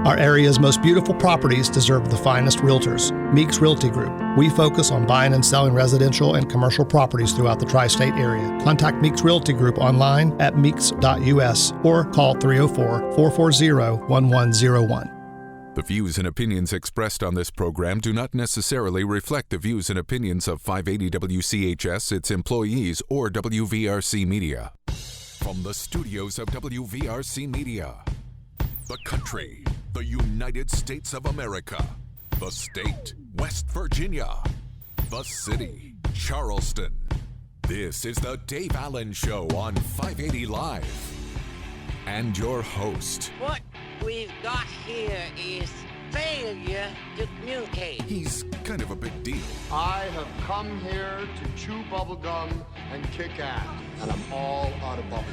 Our area's most beautiful properties deserve the finest realtors. Meeks Realty Group. We focus on buying and selling residential and commercial properties throughout the tri-state area. Contact Meeks Realty Group online at meeks.us or call 304-440-1101. The views and opinions expressed on this program do not necessarily reflect the views and opinions of 580 WCHS, its employees, or WVRC Media. From the studios of WVRC Media, the country, the United States of America, the state, West Virginia, the city, Charleston. This is the Dave Allen Show on 580 Live. And your host. What we've got here is failure to communicate. He's kind of a big deal. I have come here to chew bubblegum and kick ass, and I'm all out of bubblegum.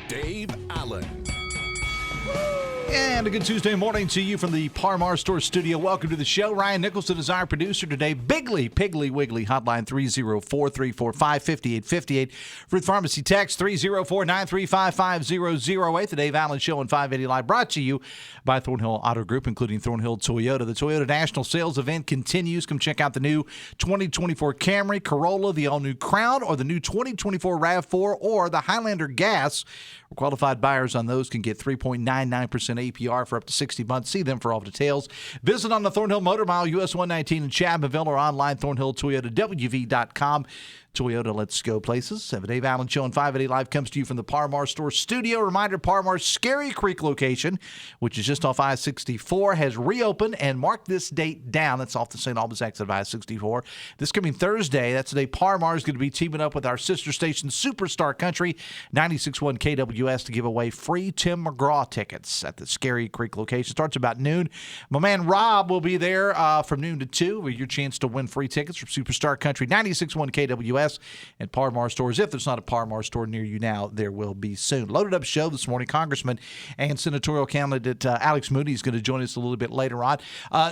Dave Allen. And a good Tuesday morning to you from the Par-Mar Store studio. Welcome to the show. Ryan Nicholson is our producer today. Bigly, Piggly Wiggly, hotline 304-345-5858. Fruit Pharmacy text 304-935-5008. The Dave Allen Show on 580 Live brought to you by Thornhill Auto Group, including Thornhill Toyota. The Toyota National Sales Event continues. Come check out the new 2024 Camry, Corolla, the all-new Crown, or the new 2024 RAV4, or the Highlander Gas. Qualified buyers on those can get 3.99% APR for up to 60 months. See them for all details. Visit on the Thornhill Motor Mile, US 119 in Chapmanville, or online, ThornhillToyotaWV.com. Toyota, let's go places. The Dave Allen Show on 580 Live comes to you from the Par-Mar Store studio. Reminder, Par-Mar's Scary Creek location, which is just off I-64, has reopened, and mark this date down. That's off the St. Albans exit of I-64. This coming Thursday, that's the day Par-Mar is going to be teaming up with our sister station, Superstar Country, 96.1 KWS, to give away free Tim McGraw tickets at the Scary Creek location. Starts about noon. My man Rob will be there from noon to 2 with your chance to win free tickets from Superstar Country, 96.1 KWS. And Par-Mar stores. If there's not a Par-Mar store near you now, there will be soon. Loaded up show this morning. Congressman and senatorial candidate Alex Mooney is going to join us a little bit later on.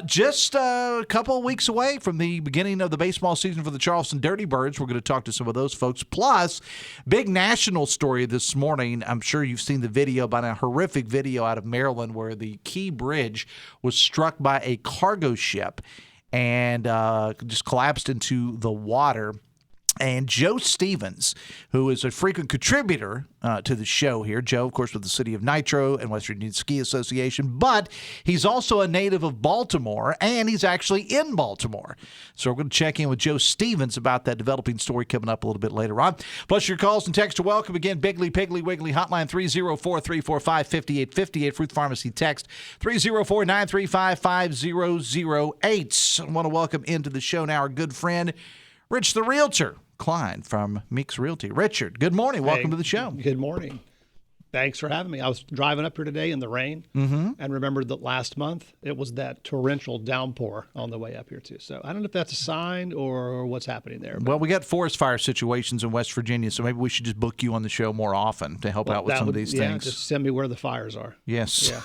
Just a couple of weeks away from the beginning of the baseball season for the Charleston Dirty Birds. We're going to talk to some of those folks. Plus, big national story this morning. I'm sure you've seen the video, about a horrific video out of Maryland where the Key Bridge was struck by a cargo ship and just collapsed into the water. And Joe Stevens, who is a frequent contributor to the show here. Joe, of course, with the City of Nitro and West Virginia Ski Association, but he's also a native of Baltimore, and he's actually in Baltimore. So we're going to check in with Joe Stevens about that developing story coming up a little bit later on. Plus, your calls and texts are welcome. Again, Bigly, Piggly, Wiggly, hotline 304-345-5858. Fruit Pharmacy text 304-935-5008. I want to welcome into the show now our good friend, Rich the Realtor. Kline from Meeks Realty. Richard, good morning. Welcome to the show. Good morning. Thanks for having me. I was driving up here today in the rain and remembered that last month it was that torrential downpour on the way up here too. So I don't know if that's a sign or what's happening there. Well, we got forest fire situations in West Virginia, so maybe we should just book you on the show more often to help out with some of these things. Just send me where the fires are. Yes. Yeah.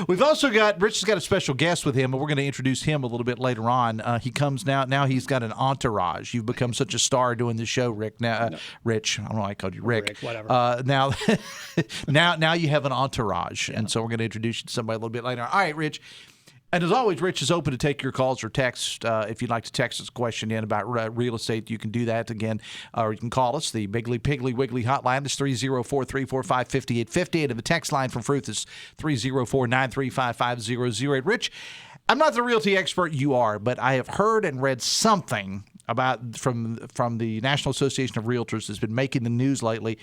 We've also got, Rich has got a special guest with him, and we're going to introduce him a little bit later on. He comes now. Now he's got an entourage. You've become such a star doing the show, Rick. Now, Rich, I don't know why I called you Rick. Whatever. Now you have an entourage, and so we're going to introduce you to somebody a little bit later. All right, Rich. And as always, Rich is open to take your calls or texts. If you'd like to text us a question in about real estate, you can do that again. Or you can call us. The Bigly, Piggly, Wiggly hotline is 304-345-5858. And the text line from Fruth is 304-935-5008. Rich, I'm not the realty expert you are, but I have heard and read something about from the National Association of Realtors that's been making the news lately.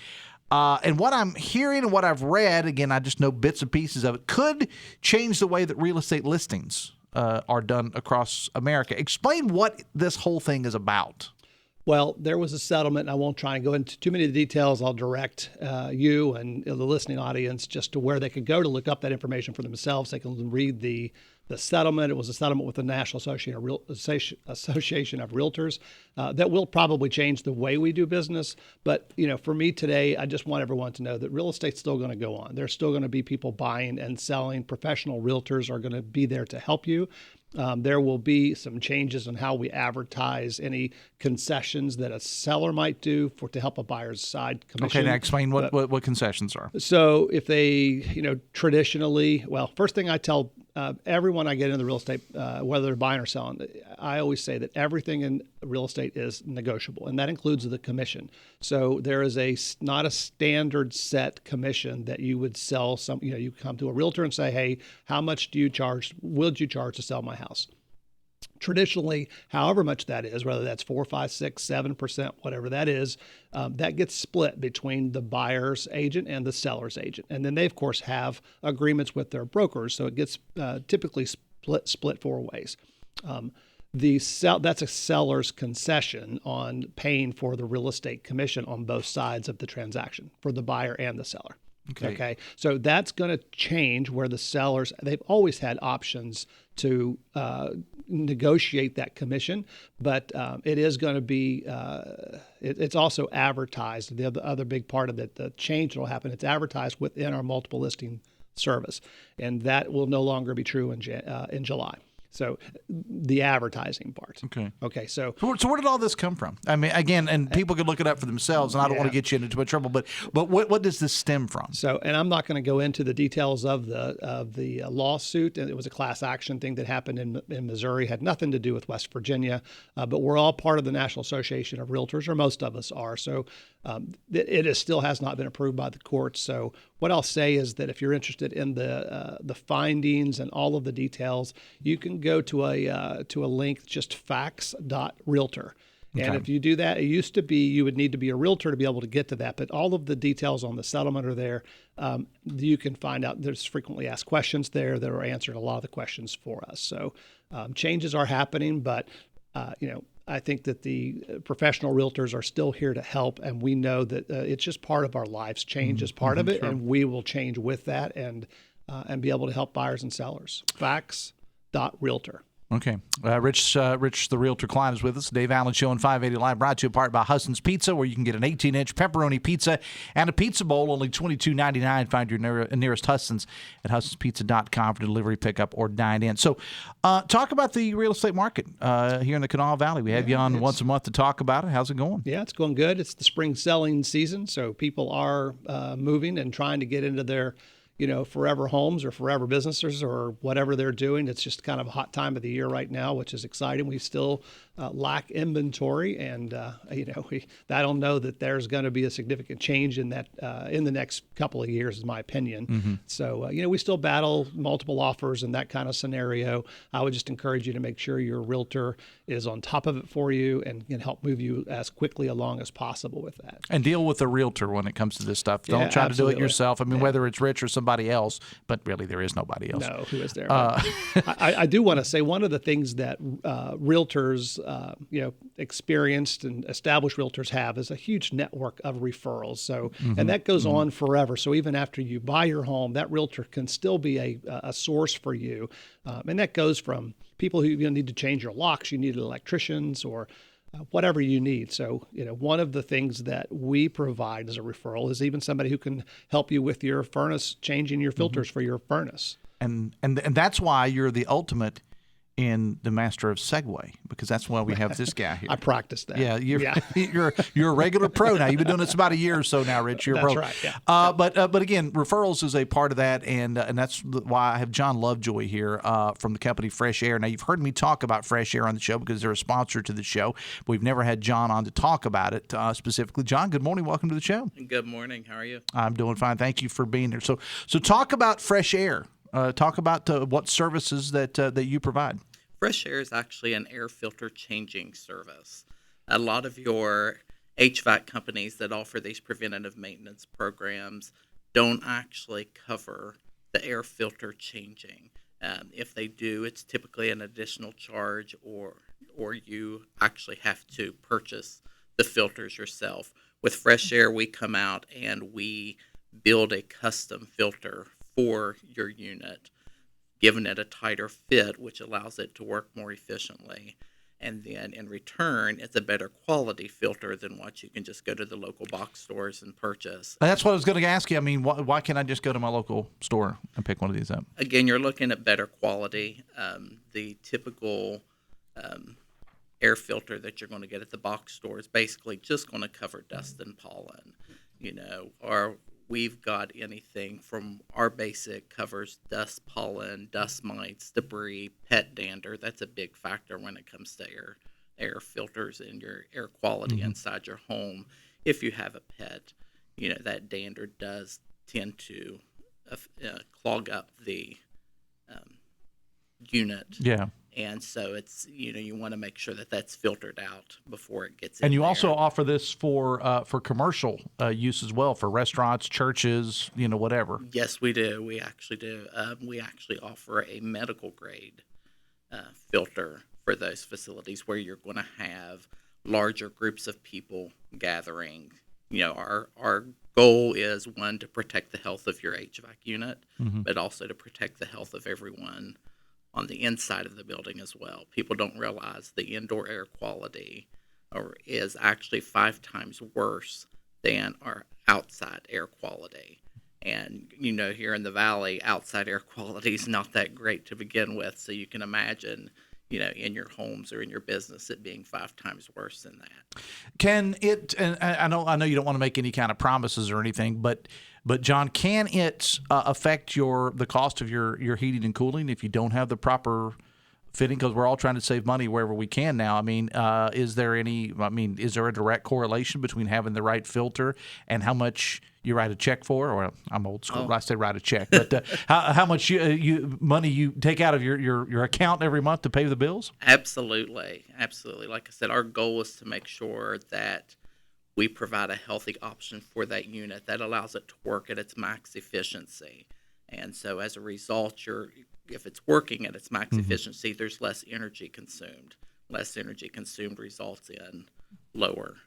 And what I'm hearing and what I've read, again, I just know bits and pieces of it, could change the way that real estate listings are done across America. Explain what this whole thing is about. Well, there was a settlement, and I won't try and go into too many of the details. I'll direct you and the listening audience just to where they could go to look up that information for themselves. They can read the settlement. It was a settlement with the National Association of Realtors that will probably change the way we do business. But, for me today, I just want everyone to know that real estate's still going to go on. There's still going to be people buying and selling. Professional realtors are going to be there to help you. There will be some changes in how we advertise any concessions that a seller might do to help a buyer's side commission. Okay, now explain what concessions are. So if they, traditionally, first thing I tell everyone I get into the real estate, whether they're buying or selling, I always say that everything in real estate is negotiable, and that includes the commission. So there is not a standard set commission that you would sell you come to a realtor and say, hey, how much would you charge to sell my house? Traditionally, however much that is, whether that's 4, 5, 6, 7%, whatever that is, that gets split between the buyer's agent and the seller's agent. And then they, of course, have agreements with their brokers, so it gets typically split 4 ways. That's a seller's concession on paying for the real estate commission on both sides of the transaction for the buyer and the seller. Okay. So that's going to change where the sellers, they've always had options to negotiate that commission, but it is going to be, it's also advertised. The other big part of it, the change that will happen, it's advertised within our multiple listing service, and that will no longer be true in July. So the advertising part. Okay. So where did all this come from? I mean, again, and people could look it up for themselves, and I don't want to get you into too much trouble, but what does this stem from? So, and I'm not going to go into the details of the lawsuit. And it was a class action thing that happened in Missouri, had nothing to do with West Virginia, but we're all part of the National Association of Realtors, or most of us are. So it still has not been approved by the courts. So what I'll say is that if you're interested in the findings and all of the details, you can go to a link, just facts.realtor. And if you do that, it used to be you would need to be a realtor to be able to get to that. But all of the details on the settlement are there. You can find out. There's frequently asked questions there that are answering a lot of the questions for us. So changes are happening, but I think that the professional realtors are still here to help, and we know that it's just part of our lives. Change is part of it, and we will change with that and be able to help buyers and sellers. Facts.realtor. Okay. Rich, the Realtor Kline is with us. Dave Allen Show on 580 Live, brought to you in part by Husson's Pizza, where you can get an 18-inch pepperoni pizza and a pizza bowl, only $22.99. Find your nearest Husson's at hussonspizza.com for delivery, pickup, or dine in. So talk about the real estate market here in the Kanawha Valley. We have you on once a month to talk about it. How's it going? Yeah, it's going good. It's the spring selling season, so people are moving and trying to get into their forever homes or forever businesses or whatever they're doing. It's just kind of a hot time of the year right now, which is exciting. We still lack inventory, and I don't know that there's going to be a significant change in that in the next couple of years, in my opinion. So we still battle multiple offers and that kind of scenario. I would just encourage you to make sure your realtor is on top of it for you and can help move you as quickly along as possible with that. And deal with a realtor when it comes to this stuff. Don't try to do it yourself. I mean, whether it's Rich or somebody else, but really there is nobody else. No, who is there? I do want to say one of the things that realtors, experienced and established realtors have is a huge network of referrals. So, and that goes on forever. So even after you buy your home, that realtor can still be a source for you. And that goes from people who need to change your locks, you need electricians, or whatever you need. So, one of the things that we provide as a referral is even somebody who can help you with your furnace, changing your filters for your furnace. And that's why you're the ultimate in the master of Segway, because that's why we have this guy here. I practiced that. Yeah, you're a regular pro now. You've been doing this about a year or so now, Rich. You're a pro. That's right. Yeah. But again, referrals is a part of that, and that's why I have John Lovejoy here from the company Fresh Air. Now, you've heard me talk about Fresh Air on the show because they're a sponsor to the show. We've never had John on to talk about it specifically. John, good morning. Welcome to the show. Good morning. How are you? I'm doing fine. Thank you for being here. So talk about Fresh Air. Talk about what services that you provide. Fresh Air is actually an air filter changing service. A lot of your HVAC companies that offer these preventative maintenance programs don't actually cover the air filter changing. If they do, it's typically an additional charge, or you actually have to purchase the filters yourself. With Fresh Air, we come out and we build a custom filter for your unit, giving it a tighter fit, which allows it to work more efficiently. And then in return, it's a better quality filter than what you can just go to the local box stores and purchase. That's what I was going to ask you. I mean, why can't I just go to my local store and pick one of these up? Again, you're looking at better quality. The typical air filter that you're going to get at the box store is basically just going to cover dust and pollen, or we've got anything from our basic covers dust, pollen, dust mites, debris, pet dander. That's a big factor when it comes to air filters and your air quality inside your home. If you have a pet, that dander does tend to clog up the unit. Yeah. And so it's, you want to make sure that that's filtered out before it gets in. And you there. also offer this for commercial use as well, for restaurants, churches, whatever. Yes, we do. We actually do. We actually offer a medical grade filter for those facilities where you're going to have larger groups of people gathering. Our goal is, one, to protect the health of your HVAC unit, but also to protect the health of everyone on the inside of the building as well. People don't realize the indoor air quality is actually 5 times worse than our outside air quality. And, here in the Valley, outside air quality is not that great to begin with. So you can imagine, in your homes or in your business, it being 5 times worse than that. Can it, and I know you don't want to make any kind of promises or anything, but John, can it affect the cost of your heating and cooling if you don't have the proper fitting? Because we're all trying to save money wherever we can now. I mean, is there a direct correlation between having the right filter and how much you write a check for? Or I'm old school, I say write a check, but how much money you take out of your account every month to pay the bills? Absolutely. Like I said, our goal is to make sure that we provide a healthy option for that unit that allows it to work at its max efficiency. And so as a result, if it's working at its max efficiency, there's less energy consumed. Less energy consumed results in lower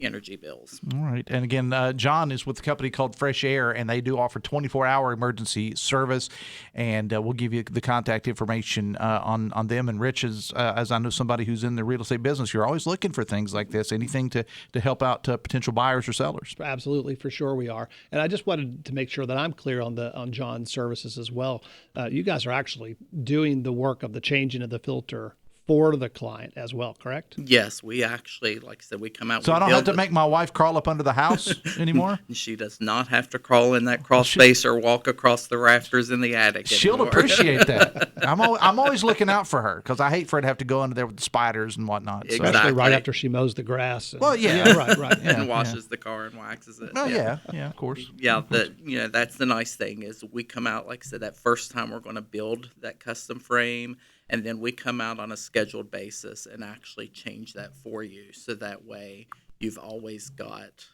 energy bills. All right. And again, John is with a company called Fresh Air, and they do offer 24-hour emergency service. And we'll give you the contact information on them. And Rich, as I know somebody who's in the real estate business, you're always looking for things like this, anything to help out potential buyers or sellers. Absolutely, for sure we are. And I just wanted to make sure that I'm clear on John's services as well. You guys are actually doing the work of the changing of the filter for the client as well, correct? Yes, we actually, like I said, we come out. So I don't have to make my wife crawl up under the house anymore? She does not have to crawl in that crawl space or walk across the rafters in the attic She'll anymore. Appreciate that. I'm always looking out for her because I hate for her to have to go under there with the spiders and whatnot. Exactly. Especially right after she mows the grass. And, well, yeah. Right. And washes the car and waxes it. Oh, yeah, of course. Yeah, that's the nice thing is we come out, like I said, that first time we're going to build that custom frame, and then we come out on a scheduled basis and actually change that for you. So that way you've always got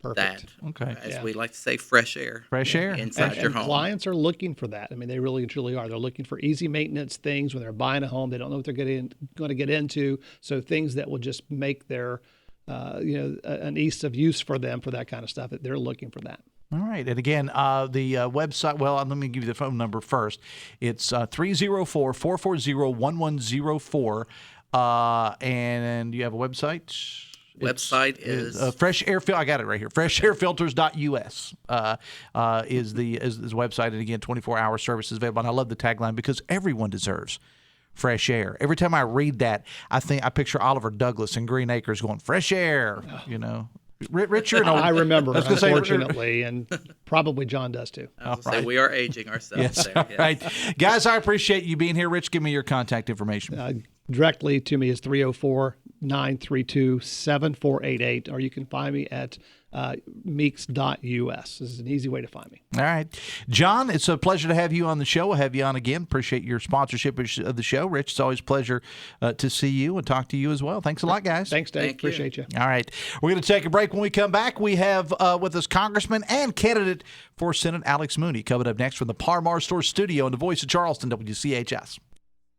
Perfect. that, okay. as we like to say, fresh air. Inside your home. Clients are looking for that. I mean, they really and truly are. They're looking for easy maintenance things when they're buying a home. They don't know what they're going to get into. So things that will just make their, an ease of use for them for that kind of stuff. They're looking for that. All right. And again, the website, well, let me give you the phone number first. It's 304-440-1104. And you have a website? Website is Fresh Air. I got it right here. FreshAirFilters.us is the website. And again, 24-hour service is available. And I love the tagline because everyone deserves fresh air. Every time I read that, I picture Oliver Douglas in Green Acres going, fresh air, Richard, I remember, unfortunately, and probably John does too. We are aging ourselves. Yes, there. all right. Guys, I appreciate you being here. Rich, give me your contact information. Directly to me is 304-932-7488, or you can find me at meeks.us. This is an easy way to find me. All right. John, it's a pleasure to have you on the show. We'll have you on again. Appreciate your sponsorship of the show. Rich, it's always a pleasure to see you and talk to you as well. Thanks a lot, guys. Thanks, Dave. Appreciate you. All right. We're going to take a break. When we come back, we have with us Congressman and candidate for Senate Alex Mooney coming up next from the Parmar Store Studio in the Voice of Charleston, WCHS.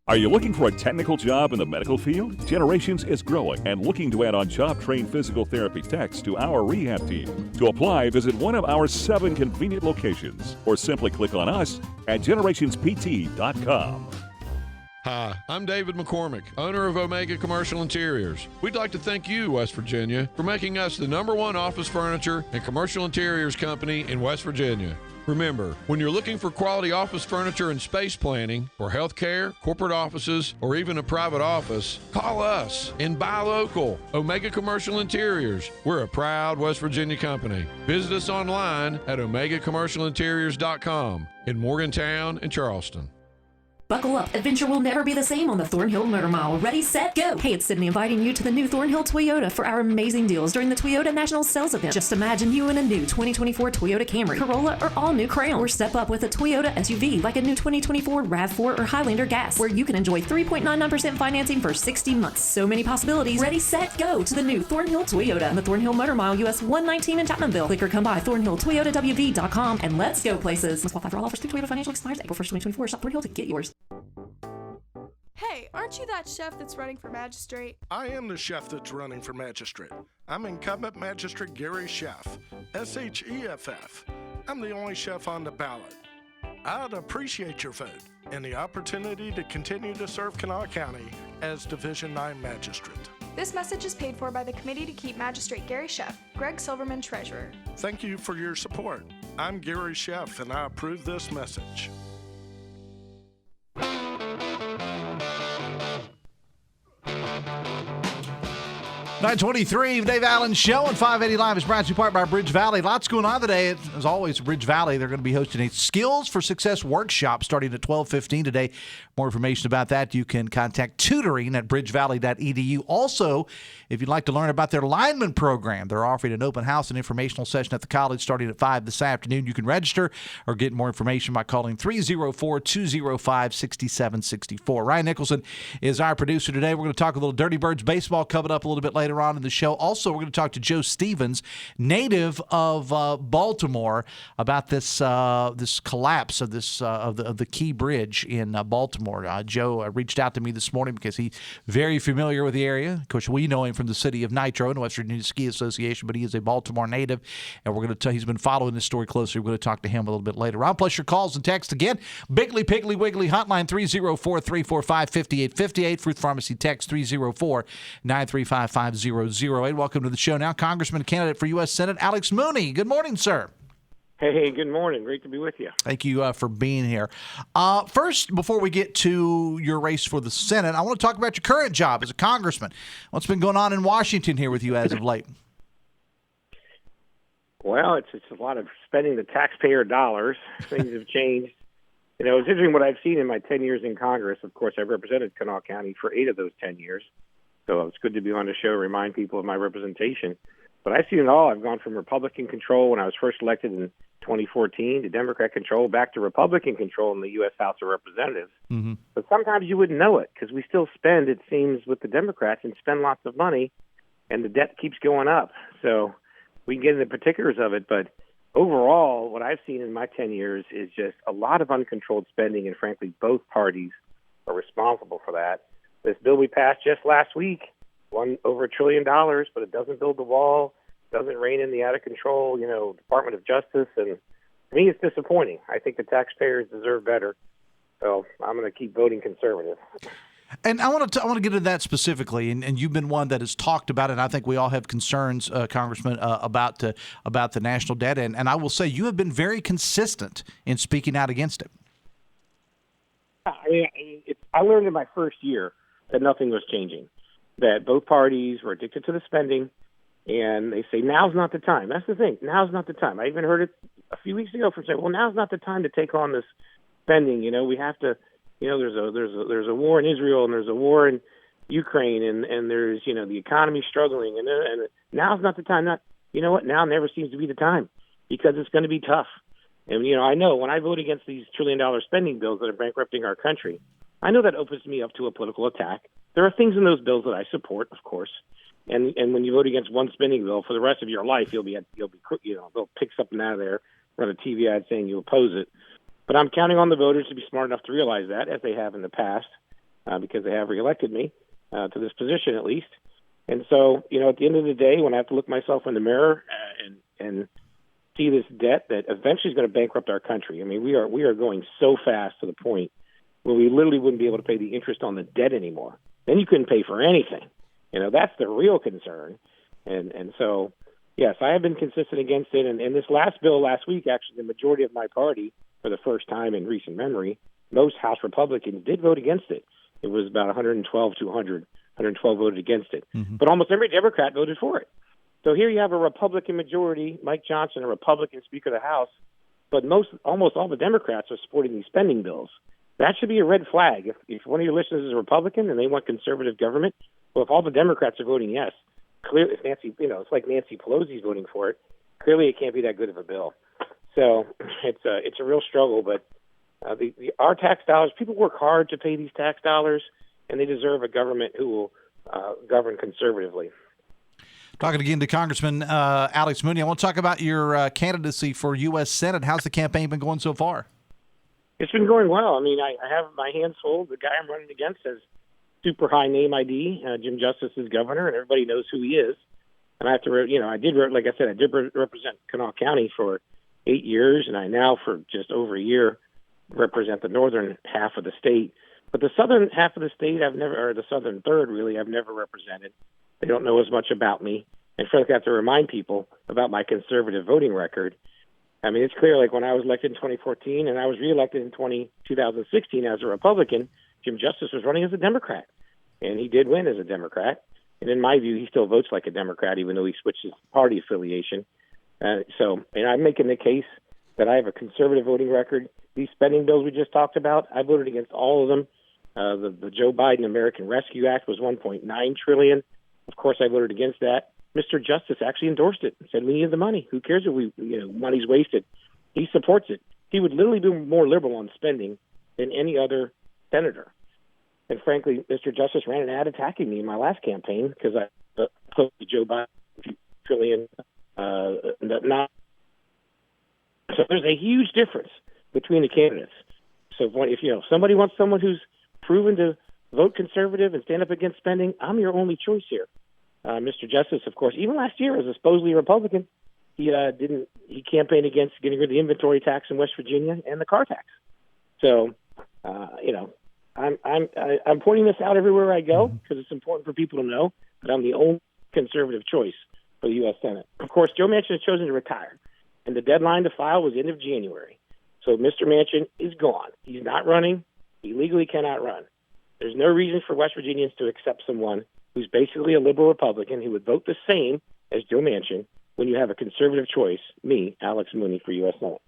Are you looking for a technical job in the medical field? Generations is growing and looking to add on job-trained physical therapy techs to our rehab team. To apply, visit one of our 7 convenient locations or simply click on us at generationspt.com. Hi, I'm David McCormick, owner of Omega Commercial Interiors. We'd like to thank you, West Virginia, for making us the #1 office furniture and commercial interiors company in West Virginia. Remember, when you're looking for quality office furniture and space planning for healthcare, corporate offices, or even a private office, call us and buy local. Omega Commercial Interiors. We're a proud West Virginia company. Visit us online at omegacommercialinteriors.com in Morgantown and Charleston. Buckle up. Adventure will never be the same on the Thornhill Motor Mile. Ready, set, go. Hey, it's Sydney inviting you to the new Thornhill Toyota for our amazing deals during the Toyota National Sales Event. Just imagine you in a new 2024 Toyota Camry, Corolla, or all new Crown. Or step up with a Toyota SUV like a new 2024 RAV4 or Highlander Gas, where you can enjoy 3.99% financing for 60 months. So many possibilities. Ready, set, go to the new Thornhill Toyota on the Thornhill Motor Mile, US 119 in Chapmanville. Click or come by ThornhillToyotaWV.com and let's go places. Must qualify for all offers through Toyota Financial expires April 1st, 2024. Shop Thornhill to get yours. Hey, aren't you that chef that's running for magistrate? I am the chef that's running for magistrate. I'm incumbent magistrate Gary Sheff, SHEFF. I'm the only chef on the ballot. I'd appreciate your vote and the opportunity to continue to serve Kanawha County as Division 9 magistrate. This message is paid for by the Committee to Keep Magistrate Gary Sheff, Greg Silverman, Treasurer. Thank you for your support. I'm Gary Sheff and I approve this message. 9:23, Dave Allen Show on 580 Live is brought to you part by Bridge Valley. Lots going on today. As always, Bridge Valley, they're going to be hosting a Skills for Success workshop starting at 12:15 today. More information about that, you can contact tutoring at bridgevalley.edu. Also, if you'd like to learn about their lineman program, they're offering an open house and informational session at the college starting at 5 this afternoon. You can register or get more information by calling 304-205-6764. Ryan Nicholson is our producer today. We're going to talk a little Dirty Birds baseball coming up a little bit later on in the show. Also, we're going to talk to Joe Stevens, native of Baltimore, about this this collapse of this of the Key Bridge in Baltimore. Joe reached out to me this morning because he's very familiar with the area. Of course, we know him from the city of Nitro and West Virginia Ski Association, but he is a Baltimore native, and we're going to he's been following this story closely. We're going to talk to him a little bit later on. Plus, your calls and texts again. Bigly Piggly Wiggly hotline 304-345-5858. Fruit Pharmacy text 304-935-5008. Welcome to the show now, Congressman candidate for U.S. Senate Alex Mooney. Good morning, sir. Hey, good morning. Great to be with you. Thank you for being here. First, before we get to your race for the Senate, I want to talk about your current job as a congressman. What's been going on in Washington here with you as of late? Well, it's a lot of spending the taxpayer dollars. Things have changed. You know, it's interesting what I've seen in my 10 years in Congress. Of course, I've represented Kanawha County for 8 of those 10 years. So it's good to be on the show, remind people of my representation. But I've seen it all. I've gone from Republican control when I was first elected in 2014 to Democrat control, back to Republican control in the U.S. House of Representatives. Mm-hmm. But sometimes you wouldn't know it because we still spend, it seems, with the Democrats and spend lots of money, and the debt keeps going up. So we can get into particulars of it, but overall, what I've seen in my 10 years is just a lot of uncontrolled spending, and frankly, both parties are responsible for that. This bill we passed just last week won over $1 trillion, but it doesn't build the wall, doesn't rein in the out-of-control, Department of Justice, and to me, it's disappointing. I think the taxpayers deserve better, so I'm going to keep voting conservative. And I want to get into that specifically, and you've been one that has talked about it, and I think we all have concerns, Congressman, about the national debt, and I will say you have been very consistent in speaking out against it. I learned in my first year that nothing was changing, that both parties were addicted to the spending, and they say, now's not the time. That's the thing. Now's not the time. I even heard it a few weeks ago from saying, well, now's not the time to take on this spending. We have to, there's a war in Israel, and there's a war in Ukraine, and there's, the economy struggling, and now's not the time. Now never seems to be the time because it's going to be tough. And, I know when I vote against these $1 trillion spending bills that are bankrupting our country, I know that opens me up to a political attack. There are things in those bills that I support, of course. And when you vote against one spending bill for the rest of your life, they'll pick something out of there, run a TV ad saying you oppose it. But I'm counting on the voters to be smart enough to realize that, as they have in the past, because they have reelected me to this position at least. And so, at the end of the day, when I have to look myself in the mirror and see this debt that eventually is going to bankrupt our country. I mean, we are going so fast to the point where we literally wouldn't be able to pay the interest on the debt anymore. Then you couldn't pay for anything. That's the real concern. And so, yes, I have been consistent against it. And this last bill last week, actually, the majority of my party, for the first time in recent memory, most House Republicans did vote against it. It was about 112 to 100. 112 voted against it. Mm-hmm. But almost every Democrat voted for it. So here you have a Republican majority, Mike Johnson, a Republican Speaker of the House, but almost all the Democrats are supporting these spending bills. That should be a red flag. If one of your listeners is a Republican and they want conservative government, well, if all the Democrats are voting yes, clearly, if Nancy, it's like Nancy Pelosi's voting for it. Clearly, it can't be that good of a bill. So it's a real struggle. But our tax dollars, people work hard to pay these tax dollars, and they deserve a government who will govern conservatively. Talking again to Congressman Alex Mooney. I want to talk about your candidacy for U.S. Senate. How's the campaign been going so far? It's been going well. I mean, I have my hands full. The guy I'm running against has super high name ID. Jim Justice is governor, and everybody knows who he is. And I have to, I did represent Kanawha County for 8 years, and I now, for just over a year, represent the northern half of the state. But the southern half of the state, or the southern third, really, I've never represented. They don't know as much about me. And frankly, I have to remind people about my conservative voting record. I mean, it's clear, like when I was elected in 2014 and I was reelected in 2016 as a Republican, Jim Justice was running as a Democrat. And he did win as a Democrat. And in my view, he still votes like a Democrat, even though he switched his party affiliation. So I'm making the case that I have a conservative voting record. These spending bills we just talked about, I voted against all of them. The Joe Biden American Rescue Act was $1.9 trillion. Of course, I voted against that. Mr. Justice actually endorsed it and said, we need the money. Who cares if money's wasted? He supports it. He would literally be more liberal on spending than any other senator. And frankly, Mr. Justice ran an ad attacking me in my last campaign because I opposed Joe Biden trillion. So there's a huge difference between the candidates. So if somebody wants someone who's proven to vote conservative and stand up against spending, I'm your only choice here. Mr. Justice, of course, even last year as a supposedly Republican, he campaigned against getting rid of the inventory tax in West Virginia and the car tax. So, I'm pointing this out everywhere I go because it's important for people to know that I'm the only conservative choice for the U.S. Senate. Of course, Joe Manchin has chosen to retire, and the deadline to file was end of January. So Mr. Manchin is gone. He's not running. He legally cannot run. There's no reason for West Virginians to accept someone who's basically a liberal Republican who would vote the same as Joe Manchin when you have a conservative choice, me, Alex Mooney, for U.S. Senate.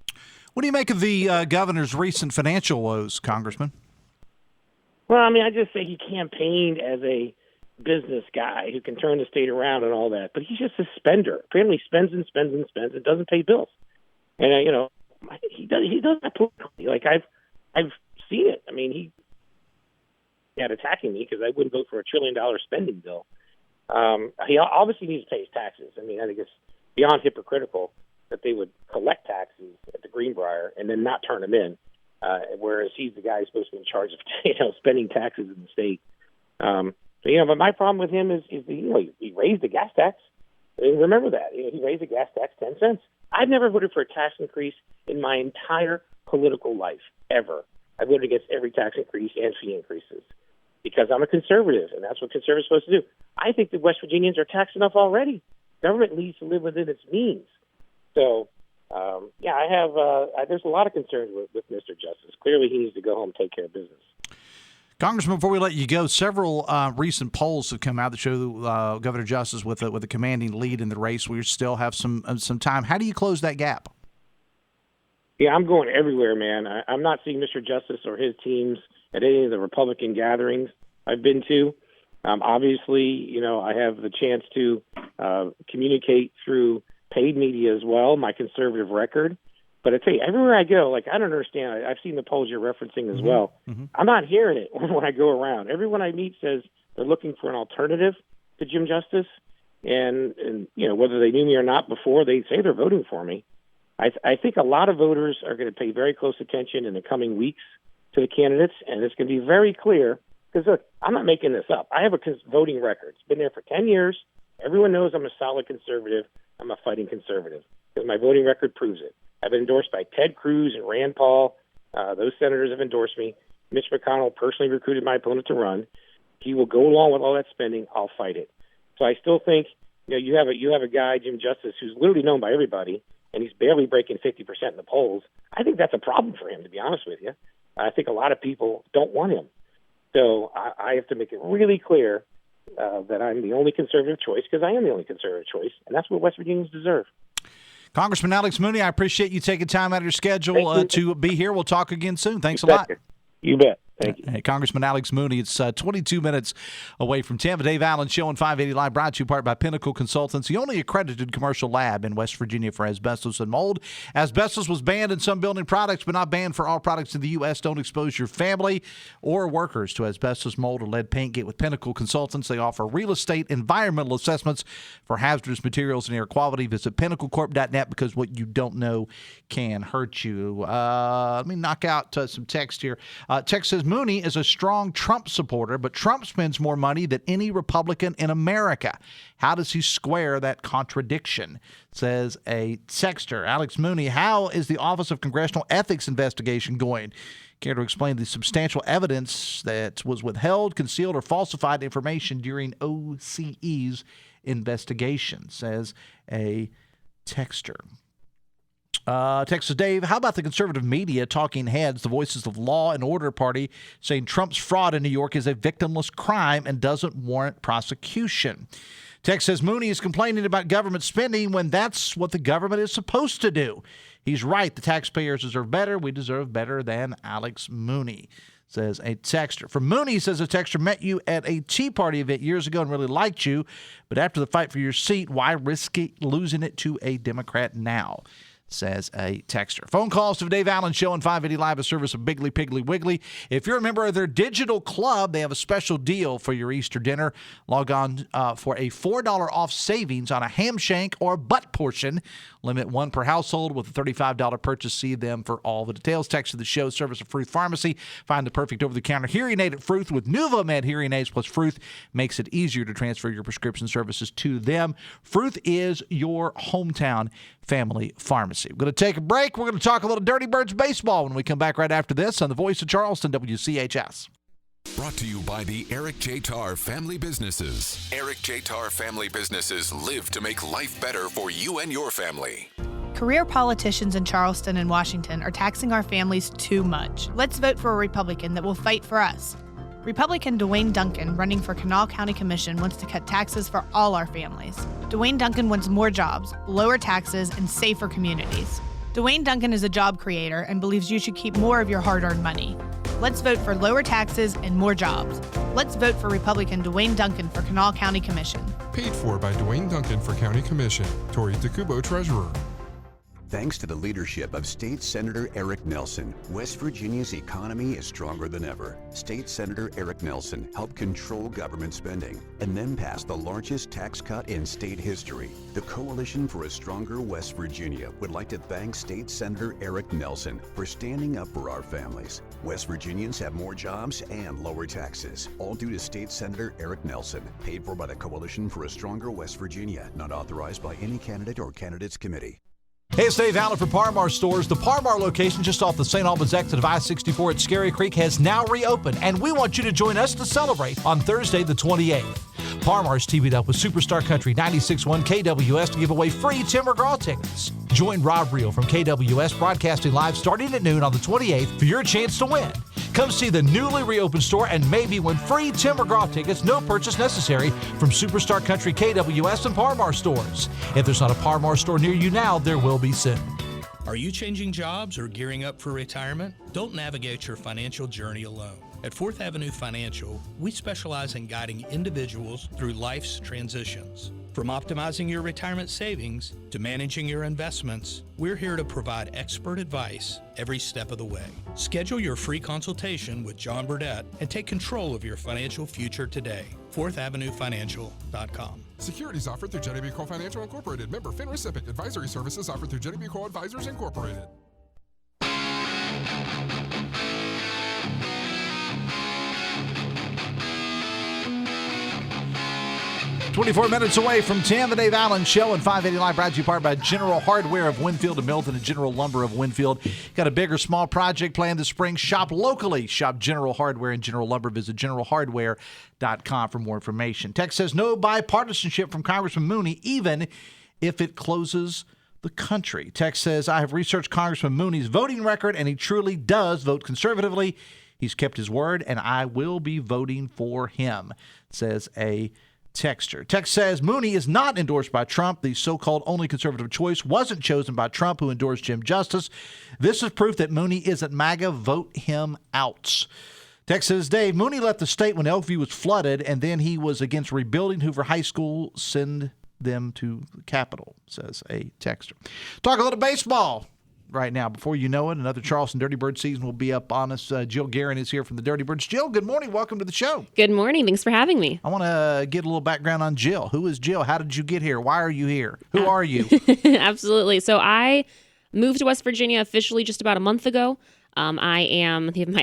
What do you make of the governor's recent financial woes, Congressman? Well, I mean, I just say he campaigned as a business guy who can turn the state around and all that, but he's just a spender. Apparently he spends and spends and spends and doesn't pay bills. And, he does that politically. Like, I've seen it. I mean, he had attacking me because I wouldn't vote for $1 trillion spending bill. He obviously needs to pay his taxes. I mean, I think it's beyond hypocritical that they would collect taxes at the Greenbrier and then not turn them in, whereas he's the guy who's supposed to be in charge of spending taxes in the state. But my problem with him is he raised the gas tax. And remember that. He raised the gas tax 10 cents. I've never voted for a tax increase in my entire political life, ever. I voted against every tax increase and fee increases because I'm a conservative, and that's what conservatives are supposed to do. I think that West Virginians are taxed enough already. Government needs to live within its means. So, I have there's a lot of concerns with Mr. Justice. Clearly, he needs to go home and take care of business. Congressman, before we let you go, several recent polls have come out that show Governor Justice with a commanding lead in the race. We still have some time. How do you close that gap? Yeah, I'm going everywhere, man. I'm not seeing Mr. Justice or his teams at any of the Republican gatherings I've been to. Obviously, I have the chance to communicate through paid media as well, my conservative record. But I tell you, everywhere I go, I don't understand. I've seen the polls you're referencing as well. Mm-hmm. I'm not hearing it when I go around. Everyone I meet says they're looking for an alternative to Jim Justice. And whether they knew me or not before, they say they're voting for me. I think a lot of voters are going to pay very close attention in the coming weeks to the candidates, and it's going to be very clear. Because, look, I'm not making this up. I have a voting record. It's been there for 10 years. Everyone knows I'm a solid conservative. I'm a fighting conservative because my voting record proves it. I've been endorsed by Ted Cruz and Rand Paul. Those senators have endorsed me. Mitch McConnell personally recruited my opponent to run. He will go along with all that spending. I'll fight it. So I still think, you have a guy, Jim Justice, who's literally known by everybody, and he's barely breaking 50% in the polls. I think that's a problem for him, to be honest with you. I think a lot of people don't want him. So I have to make it really clear that I'm the only conservative choice, because I am the only conservative choice, and that's what West Virginians deserve. Congressman Alex Mooney, I appreciate you taking time out of your schedule to be here. We'll talk again soon. Thanks a lot. You bet. Thank you. Hey, Congressman Alex Mooney, it's 22 minutes away from 10. The Dave Allen Show on 580 Live, brought to you part by Pinnacle Consultants, the only accredited commercial lab in West Virginia for asbestos and mold. Asbestos was banned in some building products, but not banned for all products in the U.S. Don't expose your family or workers to asbestos, mold, or lead paint. Get with Pinnacle Consultants. They offer real estate environmental assessments for hazardous materials and air quality. Visit pinnaclecorp.net, because what you don't know can hurt you. Let me knock out some text here. Text says, Mooney is a strong Trump supporter, but Trump spends more money than any Republican in America. How does he square that contradiction? Says a texter. Alex Mooney, how is the Office of Congressional Ethics investigation going? Care to explain the substantial evidence that was withheld, concealed, or falsified information during OCE's investigation? Says a texter. Texas Dave, how about the conservative media talking heads, the Voices of Law and Order Party, saying Trump's fraud in New York is a victimless crime and doesn't warrant prosecution? Tex says Mooney is complaining about government spending when that's what the government is supposed to do. He's right. The taxpayers deserve better. We deserve better than Alex Mooney, says a texter. From Mooney, says a texter, met you at a Tea Party event years ago and really liked you, but after the fight for your seat, why risk losing it to a Democrat now? Says a texter. Phone calls to the Dave Allen Show on 580 Live, a service of Biggly Piggly Wiggly. If you're a member of their digital club, they have a special deal for your Easter dinner. Log on for a $4 off savings on a ham shank or butt portion. Limit one per household with a $35 purchase. See them for all the details. Text to the show, service of Fruth Pharmacy. Find the perfect over-the-counter hearing aid at Fruth with NuvoMed hearing aids, plus Fruth makes it easier to transfer your prescription services to them. Fruth is your hometown family pharmacy. We're going to take a break. We're going to talk a little Dirty Birds baseball when we come back right after this on the Voice of Charleston, WCHS. Brought to you by the Eric J. Tarr Family Businesses. Eric J. Tarr Family Businesses live to make life better for you and your family. Career politicians in Charleston and Washington are taxing our families too much. Let's vote for a Republican that will fight for us. Republican Dwayne Duncan, running for Kanawha County Commission, wants to cut taxes for all our families. Dwayne Duncan wants more jobs, lower taxes, and safer communities. Dwayne Duncan is a job creator and believes you should keep more of your hard-earned money. Let's vote for lower taxes and more jobs. Let's vote for Republican Dwayne Duncan for Kanawha County Commission. Paid for by Dwayne Duncan for County Commission. Tori DeCubo, Treasurer. Thanks to the leadership of State Senator Eric Nelson, West Virginia's economy is stronger than ever. State Senator Eric Nelson helped control government spending and then passed the largest tax cut in state history. The Coalition for a Stronger West Virginia would like to thank State Senator Eric Nelson for standing up for our families. West Virginians have more jobs and lower taxes, all due to State Senator Eric Nelson. Paid for by the Coalition for a Stronger West Virginia, not authorized by any candidate or candidates committee. Hey, it's Dave Allen for Parmar Stores. The Parmar location just off the St. Albans exit of I-64 at Scary Creek has now reopened, and we want you to join us to celebrate on Thursday the 28th. Parmar's teamed up with Superstar Country 96.1 KWS to give away free Tim McGraw tickets. Join Rob Reel from KWS broadcasting live starting at noon on the 28th for your chance to win. Come see the newly reopened store and maybe win free Tim McGraw tickets, no purchase necessary, from Superstar Country, KWS, and Parmar stores. If there's not a Parmar store near you now, there will be soon. Are you changing jobs or gearing up for retirement? Don't navigate your financial journey alone. At 4th Avenue Financial, we specialize in guiding individuals through life's transitions. From optimizing your retirement savings to managing your investments, we're here to provide expert advice every step of the way. Schedule your free consultation with John Burdett and take control of your financial future today. 4thavenuefinancial.com. Securities offered through Jenny B. Cole Financial Incorporated. Member FINRA SIPC. Advisory services offered through Jenny B. Cole Advisors Incorporated. 24 minutes away from 10, the Dave Allen Show and 580 Live, brought to you part by General Hardware of Winfield and Milton and General Lumber of Winfield. Got a big or small project planned this spring? Shop locally. Shop General Hardware and General Lumber. Visit generalhardware.com for more information. Text says no bipartisanship from Congressman Mooney, even if it closes the country. Text says, I have researched Congressman Mooney's voting record, and he truly does vote conservatively. He's kept his word, and I will be voting for him, says a texter. Text says, Mooney is not endorsed by Trump. The so-called only conservative choice wasn't chosen by Trump, who endorsed Jim Justice. This is proof that Mooney isn't MAGA. Vote him out. Text says, Dave, Mooney left the state when Elkview was flooded, and then he was against rebuilding Hoover High School. Send them to the Capitol, says a texter. Talk a little baseball right now. Before you know it, another Charleston Dirty Bird season will be up on us. Jill Gearin is here from the Dirty Birds. Jill, good morning. Welcome to the show. Good morning. Thanks for having me. I want to get a little background on Jill. Who is Jill? How did you get here? Why are you here? Who are you? Absolutely. So I moved to West Virginia officially just about a month ago. My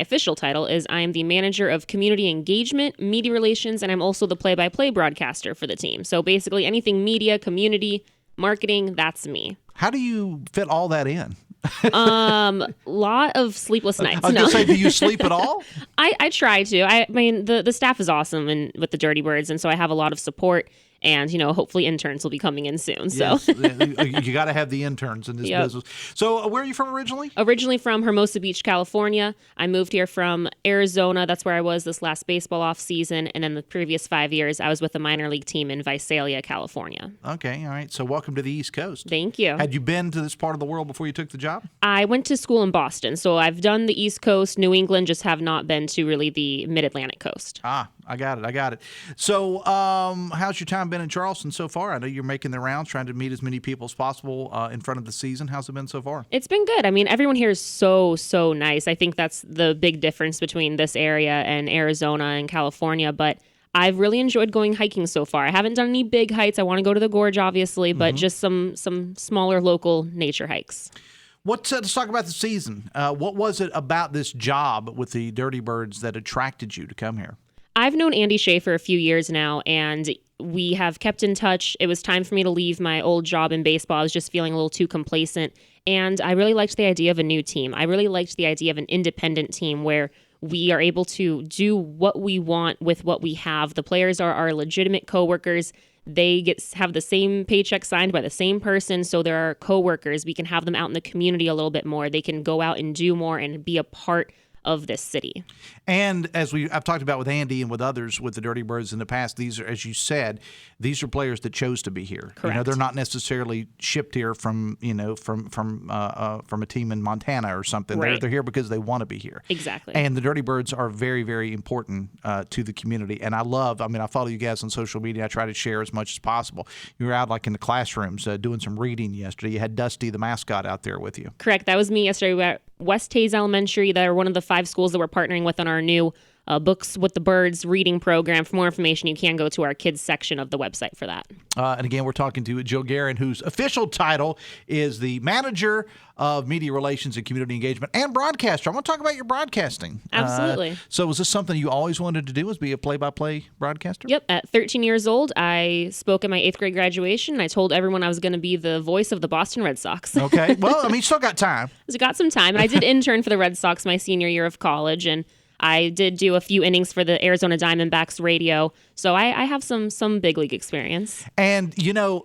official title is I am the manager of community engagement, media relations, and I'm also the play-by-play broadcaster for the team. So basically anything media, community, marketing, that's me. How do you fit all that in? Lot of sleepless nights. I was going to say, do you sleep at all? I try to. I mean, the staff is awesome and with the Dirty Birds, and so I have a lot of support. And, hopefully interns will be coming in soon. So yes, you got to have the interns in this business. So where are you from originally? Originally from Hermosa Beach, California. I moved here from Arizona. That's where I was this last baseball off season. And then the previous 5 years, I was with a minor league team in Visalia, California. Okay. All right. So welcome to the East Coast. Thank you. Had you been to this part of the world before you took the job? I went to school in Boston. So I've done the East Coast, New England, just have not been to really the mid-Atlantic coast. I got it. So how's your time been in Charleston so far? I know you're making the rounds, trying to meet as many people as possible in front of the season. How's it been so far? It's been good. I mean, everyone here is so nice. I think that's the big difference between this area and Arizona and California, but I've really enjoyed going hiking so far. I haven't done any big hikes. I want to go to the gorge, obviously, but just some smaller local nature hikes. Let's talk about the season. What was it about this job with the Dirty Birds that attracted you to come here? I've known Andy Shea for a few years now, and we have kept in touch. It was time for me to leave my old job in baseball. I was just feeling a little too complacent, and I really liked the idea of a new team. I really liked the idea of an independent team where we are able to do what we want with what we have. The players are our legitimate coworkers. They have the same paycheck signed by the same person, so they're our coworkers. We can have them out in the community a little bit more. They can go out and do more and be a part of this city. And as I've talked about with Andy and with others with the Dirty Birds in the past, these are, as you said, these are players that chose to be here. Correct. They're not necessarily shipped here from a team in Montana or something. Right. They're here because they want to be here. Exactly. And the Dirty Birds are very, very important to the community. And I follow you guys on social media. I try to share as much as possible. You were out like in the classrooms doing some reading yesterday. You had Dusty, the mascot, out there with you. Correct. That was me yesterday. We were at West Hayes Elementary. They're one of the 5 schools that we're partnering with on our new Books with the Birds reading program. For more information, you can go to our kids section of the website for that. And again, we're talking to Jill Gearin, whose official title is the Manager of Media Relations and Community Engagement and Broadcaster. I want to talk about your broadcasting. Absolutely. So was this something you always wanted to do, was be a play-by-play broadcaster? Yep. At 13 years old, I spoke at my 8th grade graduation, and I told everyone I was going to be the voice of the Boston Red Sox. Okay. Well, you still got time. So got some time. And I did intern for the Red Sox my senior year of college, and I did do a few innings for the Arizona Diamondbacks radio, so I have some big league experience. And,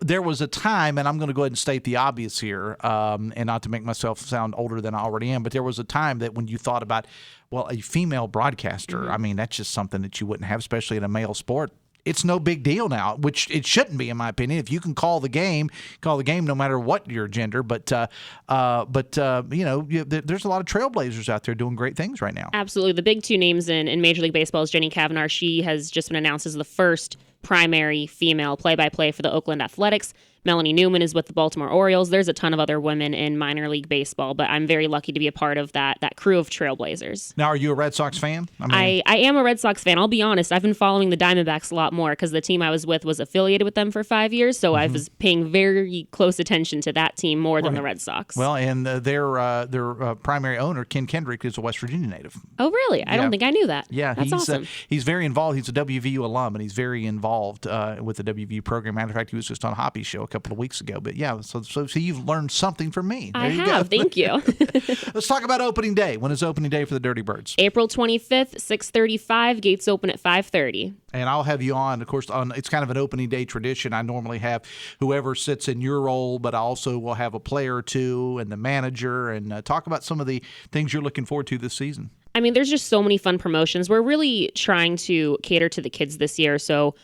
there was a time, and I'm going to go ahead and state the obvious here, and not to make myself sound older than I already am, but there was a time that when you thought about, a female broadcaster, that's just something that you wouldn't have, especially in a male sport. It's no big deal now, which it shouldn't be, in my opinion. If you can call the game no matter what your gender. But there's a lot of trailblazers out there doing great things right now. Absolutely. The big 2 names in Major League Baseball is Jenny Cavanaugh. She has just been announced as the first primary female play-by-play for the Oakland Athletics. Melanie Newman is with the Baltimore Orioles. There's a ton of other women in minor league baseball, but I'm very lucky to be a part of that crew of trailblazers. Now, are you a Red Sox fan? I am a Red Sox fan. I'll be honest. I've been following the Diamondbacks a lot more because the team I was with was affiliated with them for 5 years, so I was paying very close attention to that team more than the Red Sox. Well, and their primary owner, Ken Kendrick, is a West Virginia native. Oh, really? I don't think I knew that. Yeah, That's awesome. He's very involved. He's a WVU alum, and he's very involved involved with the WVU program. Matter of fact, he was just on Hoppy's show a couple of weeks ago. But yeah, so you've learned something from me. There I you have. go. Thank you. Let's talk about opening day. When is opening day for the Dirty Birds? April 25th, 6:35. Gates open at 5:30. And I'll have you on, of course, it's kind of an opening day tradition. I normally have whoever sits in your role, but I also will have a player or two and the manager and talk about some of the things you're looking forward to this season. I mean, there's just so many fun promotions. We're really trying to cater to the kids this year. So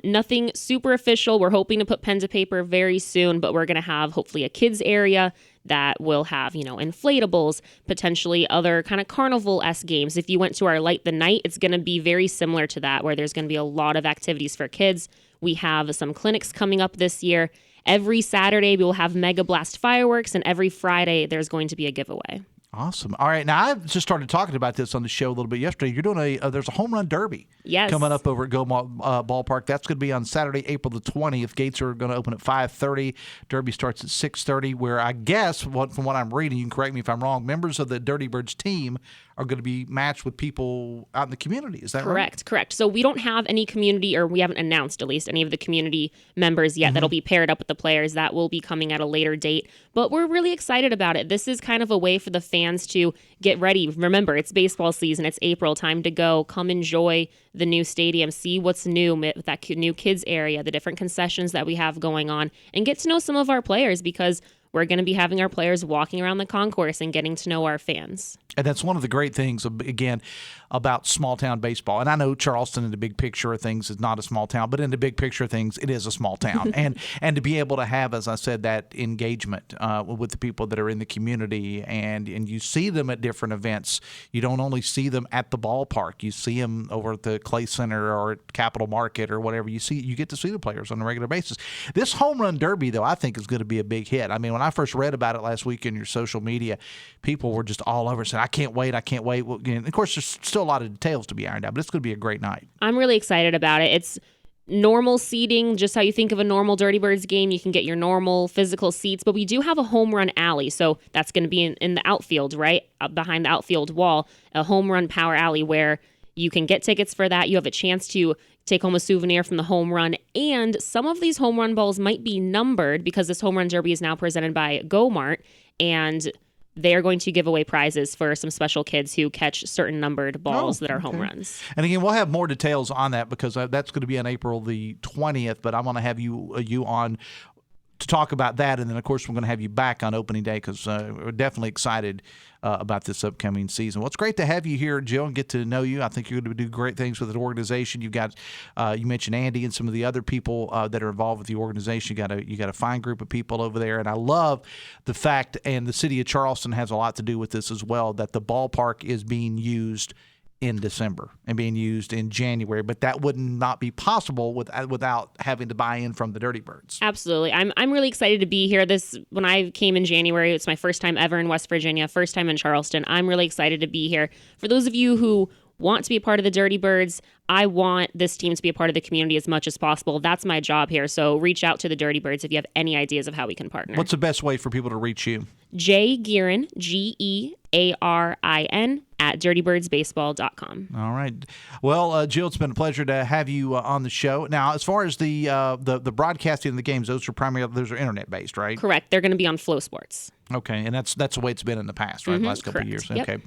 nothing super official. We're hoping to put pen to paper very soon, but we're going to have hopefully a kids area that will have, inflatables, potentially other kind of carnival-esque games. If you went to our Light the Night, it's going to be very similar to that, where there's going to be a lot of activities for kids. We have some clinics coming up this year. Every Saturday, we will have Mega Blast fireworks, and every Friday, there's going to be a giveaway. Awesome. All right. Now, I just started talking about this on the show a little bit yesterday. You're doing there's a home run derby coming up over at Go Ballpark. That's going to be on Saturday, April the 20th. Gates are going to open at 5:30. Derby starts at 6:30, where I guess, from what I'm reading, you can correct me if I'm wrong, members of the Dirty Birds team are going to be matched with people out in the community. Is that right? Correct. So we don't have any community, or we haven't announced at least any of the community members yet that'll be paired up with the players. That will be coming at a later date. But we're really excited about it. This is kind of a way for the fans to get ready. Remember, it's baseball season. It's April. Time to go. Come enjoy the new stadium. See what's new with that new kids area, the different concessions that we have going on, and get to know some of our players, because we're going to be having our players walking around the concourse and getting to know our fans. And that's one of the great things, again, about small-town baseball. And I know Charleston, in the big picture of things, is not a small town, but in the big picture of things, it is a small town. and to be able to have, as I said, that engagement with the people that are in the community, and you see them at different events. You don't only see them at the ballpark. You see them over at the Clay Center or at Capital Market or whatever. You get to see the players on a regular basis. This home run derby, though, I think is going to be a big hit. I mean, when I first read about it last week in your social media, people were just all over saying, I can't wait. Well, and of course, there's still a lot of details to be ironed out, but it's going to be a great night. I'm really excited about it. It's normal seating, just how you think of a normal Dirty Birds game. You can get your normal physical seats, but we do have a home run alley. So that's going to be in the outfield, right? Behind the outfield wall, a home run power alley where you can get tickets for that. You have a chance to take home a souvenir from the home run. And some of these home run balls might be numbered, because this home run derby is now presented by Go Mart, and they're going to give away prizes for some special kids who catch certain numbered balls that are home runs. And again, we'll have more details on that, because that's going to be on April the 20th, but I'm going to have you on to talk about that. And then, of course, we're going to have you back on opening day, because we're definitely excited about this upcoming season. Well, it's great to have you here, Jill, and get to know you. I think you're going to do great things with the organization. You've got, you mentioned Andy and some of the other people that are involved with the organization. You got a fine group of people over there, and I love the fact, and the city of Charleston has a lot to do with this as well, that the ballpark is being used in December and being used in January, but that would not be possible without having to buy in from the Dirty Birds. Absolutely. I'm really excited to be here. When I came in January, it's my first time ever in West Virginia, first time in Charleston. I'm really excited to be here. For those of you who want to be a part of the Dirty Birds, I want this team to be a part of the community as much as possible. That's my job here. So reach out to the Dirty Birds if you have any ideas of how we can partner. What's the best way for people to reach you? Gearin, Gearin, at dirtybirdsbaseball.com. All right. Well, Jill, it's been a pleasure to have you on the show. Now, as far as the broadcasting of the games, those are internet based, right? Correct. They're going to be on Flow Sports. Okay, and that's the way it's been in the past, right? The last couple of years. Yep. Okay.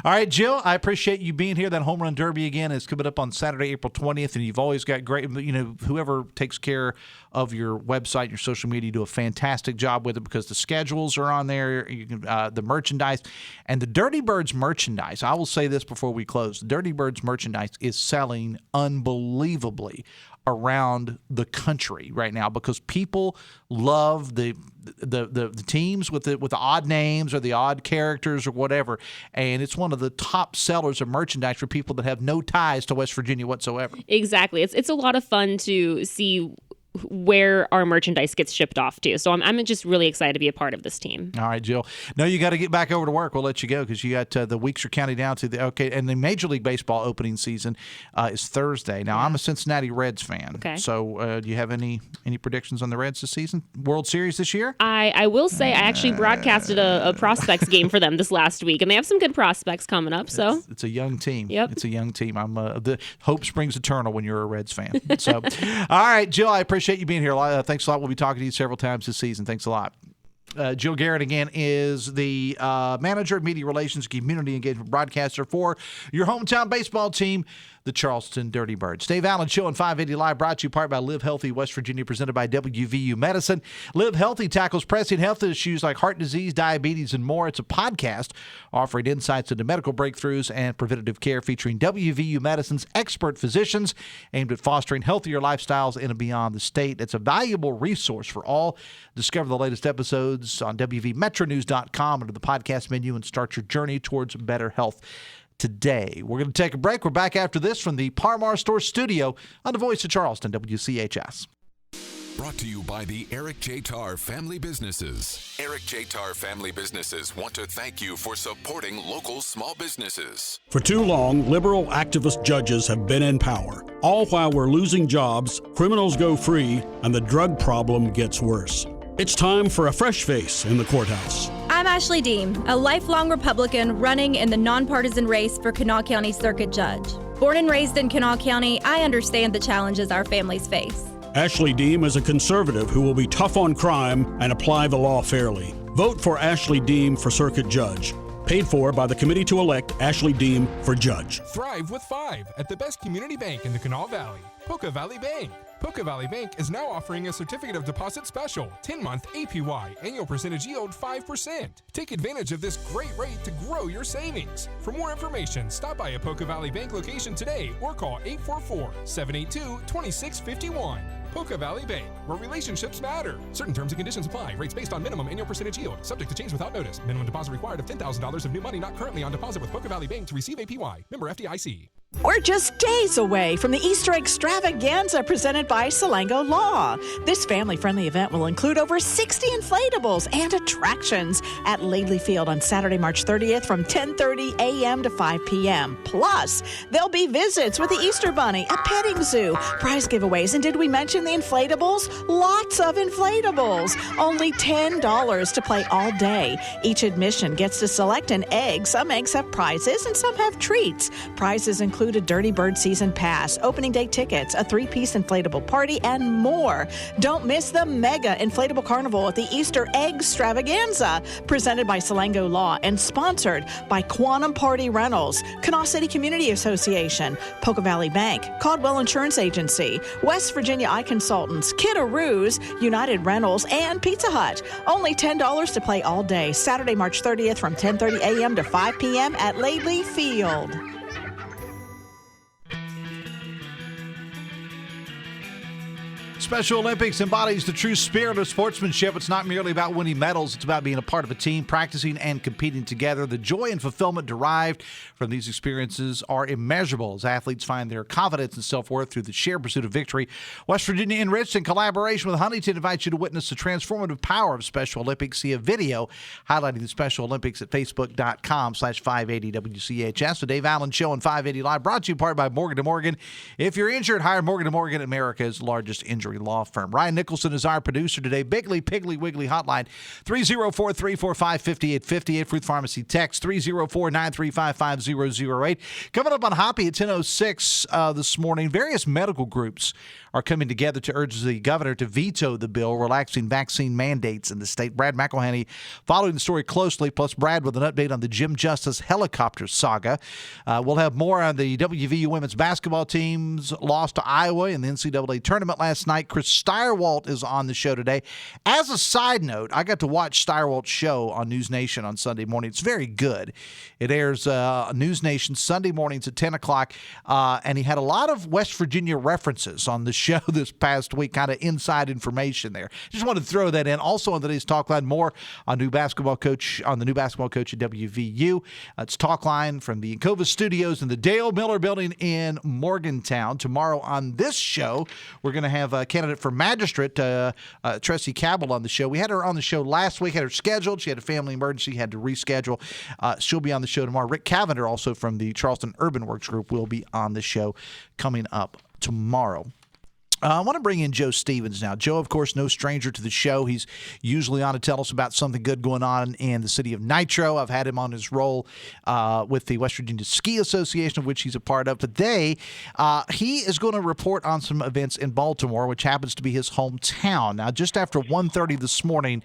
All right, Jill, I appreciate you being here. That home run derby again is coming up on Saturday, April 20th, and you've always got great, whoever takes care of your website, your social media, you do a fantastic job with it, because the schedules are on there, you can, the merchandise, and the Dirty Birds merchandise. I will say this before we close. The Dirty Birds merchandise is selling unbelievably around the country right now, because people love the teams with the odd names or the odd characters or whatever, and it's one of the top sellers of merchandise for people that have no ties to West Virginia whatsoever. Exactly. It's a lot of fun to see where our merchandise gets shipped off to. So I'm just really excited to be a part of this team. All right, Jill. No, you got to get back over to work. We'll let you go because you got the weeks are counting down to and the Major League Baseball opening season is Thursday. Now, I'm a Cincinnati Reds fan. Okay. So do you have any predictions on the Reds this season? World Series this year? I will say I actually broadcasted a prospects game for them this last week, and they have some good prospects coming up. So it's a young team. Yep. It's a young team. The hope springs eternal when you're a Reds fan. So, all right, Jill, I appreciate you being here. Thanks a lot. We'll be talking to you several times this season. Thanks a lot. Jill Gearin, again, is the manager of media relations, community engagement broadcaster for your hometown baseball team, the Charleston Dirty Birds. Dave Allen Show on 580 Live, brought to you part by Live Healthy West Virginia, presented by WVU Medicine. Live Healthy tackles pressing health issues like heart disease, diabetes, and more. It's a podcast offering insights into medical breakthroughs and preventative care, featuring WVU Medicine's expert physicians aimed at fostering healthier lifestyles in and beyond the state. It's a valuable resource for all. Discover the latest episodes on WVMetronews.com under the podcast menu and start your journey towards better health today. We're going to take a break. We're back after this from the Parmar Store studio on the Voice of Charleston, WCHS. Brought to you by the Eric J. Tarr Family Businesses. Eric J. Tarr Family Businesses want to thank you for supporting local small businesses. For too long, liberal activist judges have been in power. All while we're losing jobs, criminals go free, and the drug problem gets worse. It's time for a fresh face in the courthouse. I'm Ashley Deem, a lifelong Republican running in the nonpartisan race for Kanawha County Circuit Judge. Born and raised in Kanawha County, I understand the challenges our families face. Ashley Deem is a conservative who will be tough on crime and apply the law fairly. Vote for Ashley Deem for Circuit Judge. Paid for by the committee to elect Ashley Deem for Judge. Thrive with 5 at the best community bank in the Kanawha Valley, Poca Valley Bank. Poca Valley Bank is now offering a certificate of deposit special, 10-month APY, annual percentage yield 5%. Take advantage of this great rate to grow your savings. For more information, stop by a Poca Valley Bank location today or call 844-782-2651. Poca Valley Bank, where relationships matter. Certain terms and conditions apply. Rates based on minimum annual percentage yield. Subject to change without notice. Minimum deposit required of $10,000 of new money not currently on deposit with Poca Valley Bank to receive APY. Member FDIC. We're just days away from the Easter extravaganza presented by Salango Law. This family-friendly event will include over 60 inflatables and attractions at Laidley Field on Saturday, March 30th from 10:30 a.m. to 5 p.m. Plus, there'll be visits with the Easter Bunny, a petting zoo, prize giveaways, and did we mention the inflatables? Lots of inflatables. Only $10 to play all day. Each admission gets to select an egg. Some eggs have prizes and some have treats. Prizes include a Dirty Bird season pass, opening day tickets, a 3-piece inflatable party, and more. Don't miss the mega inflatable carnival at the Easter Egg Extravaganza, presented by Salango Law and sponsored by Quantum Party Rentals, Kanawha City Community Association, Poca Valley Bank, Caldwell Insurance Agency, West Virginia Eye Consultants, Kiddaroos, United Rentals, and Pizza Hut. Only $10 to play all day, Saturday, March 30th from 10:30 a.m. to 5 p.m. at Laidley Field. Special Olympics embodies the true spirit of sportsmanship. It's not merely about winning medals. It's about being a part of a team, practicing and competing together. The joy and fulfillment derived from these experiences are immeasurable as athletes find their confidence and self-worth through the shared pursuit of victory. West Virginia Enriched, in collaboration with Huntington, invites you to witness the transformative power of Special Olympics. See a video highlighting the Special Olympics at facebook.com/580WCHS. The Dave Allen Show on 580 Live, brought to you in part by Morgan & Morgan. If you're injured, hire Morgan & Morgan, America's largest injury law firm. Ryan Nicholson is our producer today. Bigly, Piggly, Wiggly hotline 304-345-5858. Fruit Pharmacy text 304-935-5008. Coming up on Hoppy at 10:06 this morning, various medical groups are coming together to urge the governor to veto the bill relaxing vaccine mandates in the state. Brad McElhenney following the story closely, plus Brad with an update on the Jim Justice helicopter saga. We'll have more on the WVU women's basketball team's loss to Iowa in the NCAA tournament last night. Chris Steyerwalt is on the show today. As a side note, I got to watch Steyerwalt's show on News Nation on Sunday morning. It's very good. It airs News Nation Sunday mornings at 10 o'clock, and he had a lot of West Virginia references on the show this past week, kind of inside information there. Just wanted to throw that in. Also on today's Talk Line, more on the new basketball coach at WVU. It's Talk Line from the Encova Studios in the Dale Miller Building in Morgantown. Tomorrow on this show, we're going to have candidate for magistrate, Tracy Cabell, on the show. We had her on the show last week, had her scheduled. She had a family emergency, had to reschedule. She'll be on the show tomorrow. Rick Cavender, also from the Charleston Urban Works Group, will be on the show coming up tomorrow. I want to bring in Joe Stevens now. Joe, of course, no stranger to the show. He's usually on to tell us about something good going on in the city of Nitro. I've had him on his role with the West Virginia Ski Association, of which he's a part of. Today, he is going to report on some events in Baltimore, which happens to be his hometown. Now, just after 1:30 this morning,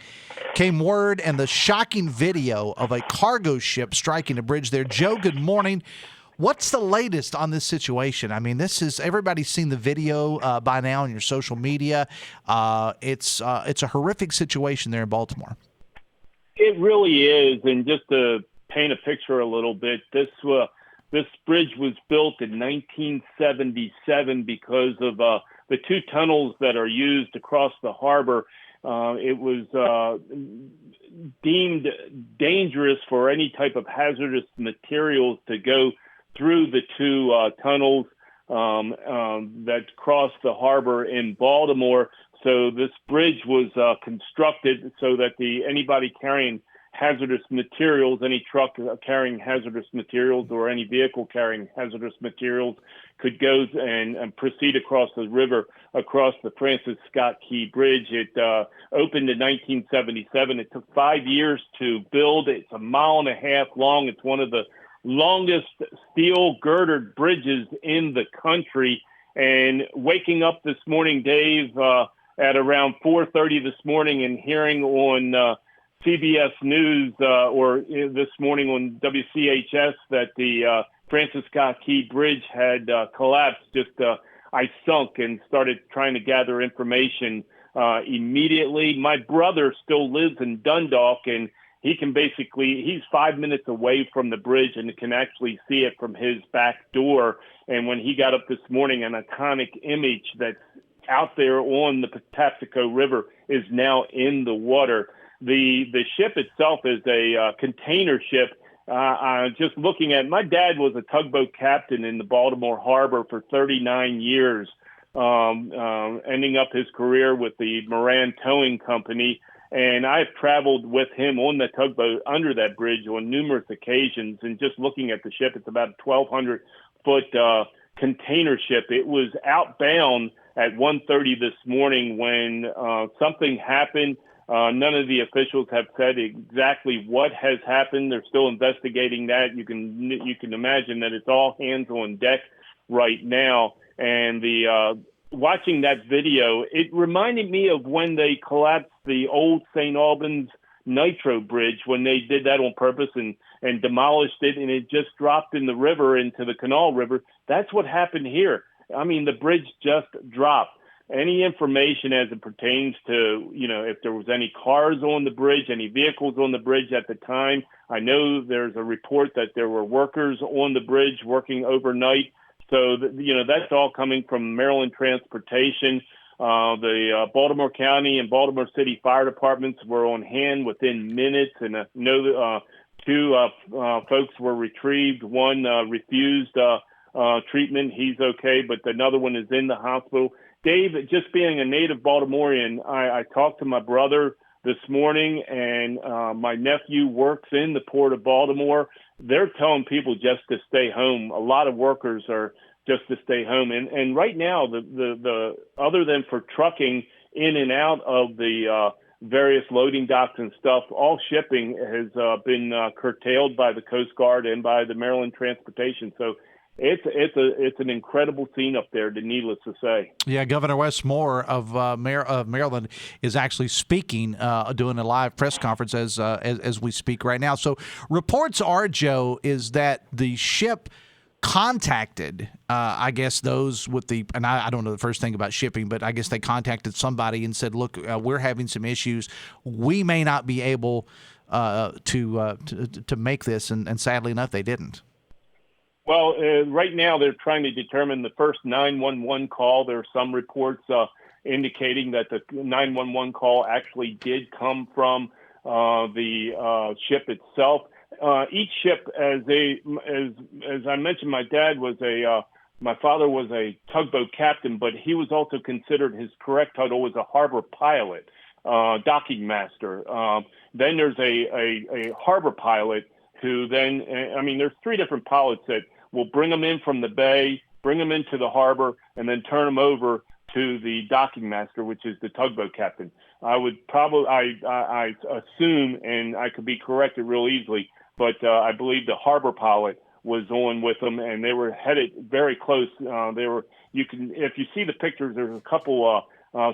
came word and the shocking video of a cargo ship striking a bridge there. Joe, good morning. What's the latest on this situation? I mean, everybody's seen the video by now on your social media. It's a horrific situation there in Baltimore. It really is, and just to paint a picture a little bit, this bridge was built in 1977 because of the two tunnels that are used across the harbor. It was deemed dangerous for any type of hazardous materials to go through the two tunnels that cross the harbor in Baltimore. So this bridge was constructed so that anybody carrying hazardous materials, any truck carrying hazardous materials or any vehicle carrying hazardous materials could go and proceed across the river, across the Francis Scott Key Bridge. It opened in 1977. It took 5 years to build. It's 1.5 miles long. It's one of the longest steel girdered bridges in the country. And waking up this morning, Dave, at around 4:30 this morning and hearing on CBS News or this morning on WCHS that the Francis Scott Key Bridge had collapsed, I sunk and started trying to gather information immediately. My brother still lives in Dundalk, and he's 5 minutes away from the bridge and can actually see it from his back door. And when he got up this morning, an iconic image that's out there on the Patapsco River is now in the water. The ship itself is a container ship. Just looking at, my dad was a tugboat captain in the Baltimore Harbor for 39 years, ending up his career with the Moran Towing Company. And I've traveled with him on the tugboat under that bridge on numerous occasions. And just looking at the ship, it's about a 1,200-foot container ship. It was outbound at 1:30 this morning when something happened. None of the officials have said exactly what has happened. They're still investigating that. You can imagine that it's all hands on deck right now. And watching that video, it reminded me of when they collapsed the old St. Albans Nitro Bridge, when they did that on purpose and demolished it, and it just dropped in the river, into the Canal River. That's what happened here. I mean, the bridge just dropped. Any information as it pertains to, if there was any cars on the bridge, any vehicles on the bridge at the time. I know there's a report that there were workers on the bridge working overnight. So, that's all coming from Maryland Transportation. The Baltimore County and Baltimore City Fire Departments were on hand within minutes, and two folks were retrieved. One refused treatment. He's okay, but another one is in the hospital. Dave, just being a native Baltimorean, I talked to my brother this morning, and my nephew works in the Port of Baltimore. They're telling people just to stay home. A lot of workers are just to stay home. And right now, the other than for trucking in and out of the various loading docks and stuff, all shipping has been curtailed by the Coast Guard and by the Maryland Transportation. So it's an incredible scene up there, needless to say. Yeah, Governor Wes Moore of Maryland is actually speaking, doing a live press conference as we speak right now. So reports are, Joe, is that the ship contacted, I guess, those with and I don't know the first thing about shipping, but I guess they contacted somebody and said, look, we're having some issues. We may not be able to make this, and sadly enough, they didn't. Well, right now they're trying to determine the first 911 call. There are some reports indicating that the 911 call actually did come from the ship itself. Each ship, as I mentioned, my dad was a My father was a tugboat captain, but he was also considered, his correct title was a harbor pilot, docking master. Then there's a harbor pilot who then, there's 3 different pilots that will bring them in from the bay, bring them into the harbor, and then turn them over to the docking master, which is the tugboat captain. I assume, and I could be corrected real easily, but I believe the harbor pilot was on with them, and they were headed very close. If you see the pictures, there's a couple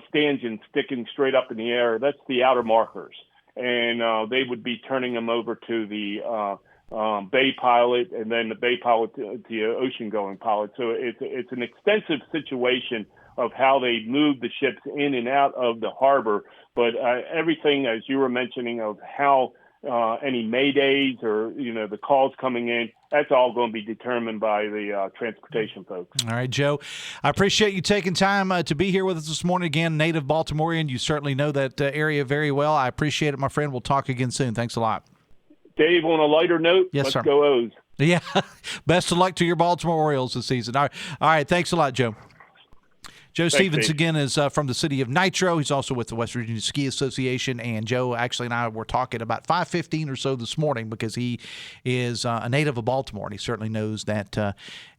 stanchions sticking straight up in the air. That's the outer markers, and they would be turning them over to the bay pilot, and then the bay pilot to the ocean-going pilot. So it's an extensive situation of how they move the ships in and out of the harbor. But everything, as you were mentioning, of how any maydays or, the calls coming in, that's all going to be determined by the transportation folks. All right, Joe, I appreciate you taking time to be here with us this morning. Again, native Baltimorean, you certainly know that area very well. I appreciate it, my friend. We'll talk again soon. Thanks a lot. Dave, on a lighter note, yes, let's go O's. Yeah, best of luck to your Baltimore Orioles this season. All right, thanks a lot, Joe. Joe Stevens, again, is from the city of Nitro. He's also with the West Virginia Ski Association. And Joe actually and I were talking about 5:15 or so this morning because he is a native of Baltimore, and he certainly knows that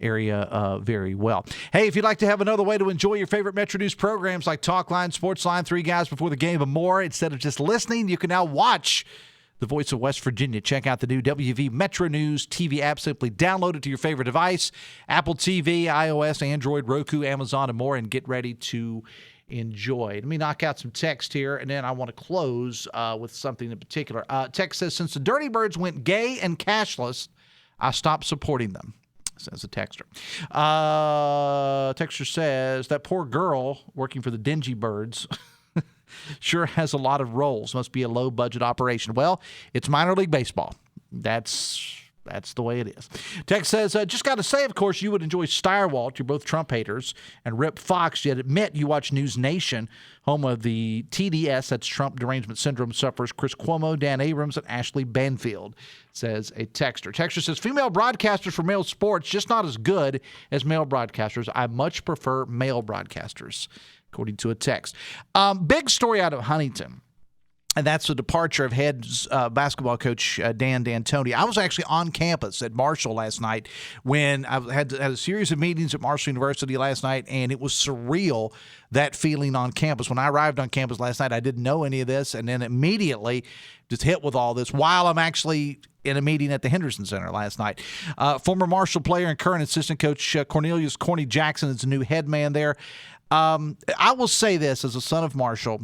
area very well. Hey, if you'd like to have another way to enjoy your favorite Metro News programs like Talk Line, Sports Line, 3 Guys Before the Game, and more, instead of just listening, you can now watch the Voice of West Virginia. Check out the new WV Metro News TV app. Simply download it to your favorite device, Apple TV, iOS, Android, Roku, Amazon, and more, and get ready to enjoy. Let me knock out some text here, and then I want to close with something in particular. Text says, since the Dirty Birds went gay and cashless, I stopped supporting them, says a texter. Texter says, that poor girl working for the Dingy Birds sure has a lot of roles. Must be a low-budget operation. Well, it's minor league baseball. That's the way it is. Tex says, just got to say, of course, you would enjoy Stirewalt. You're both Trump haters. And Rip Fox, yet admit you watch News Nation, home of the TDS, that's Trump Derangement Syndrome sufferers, Chris Cuomo, Dan Abrams, and Ashley Banfield, says a texter. Texter says, female broadcasters for male sports, just not as good as male broadcasters. I much prefer male broadcasters, according to a text. Big story out of Huntington, and that's the departure of head basketball coach Dan D'Antoni. I was actually on campus at Marshall last night when I had a series of meetings at Marshall University last night, and it was surreal, that feeling on campus. When I arrived on campus last night, I didn't know any of this, and then immediately just hit with all this while I'm actually in a meeting at the Henderson Center last night. Former Marshall player and current assistant coach Cornelius Corny Jackson is the new head man there. I will say this as a son of Marshall,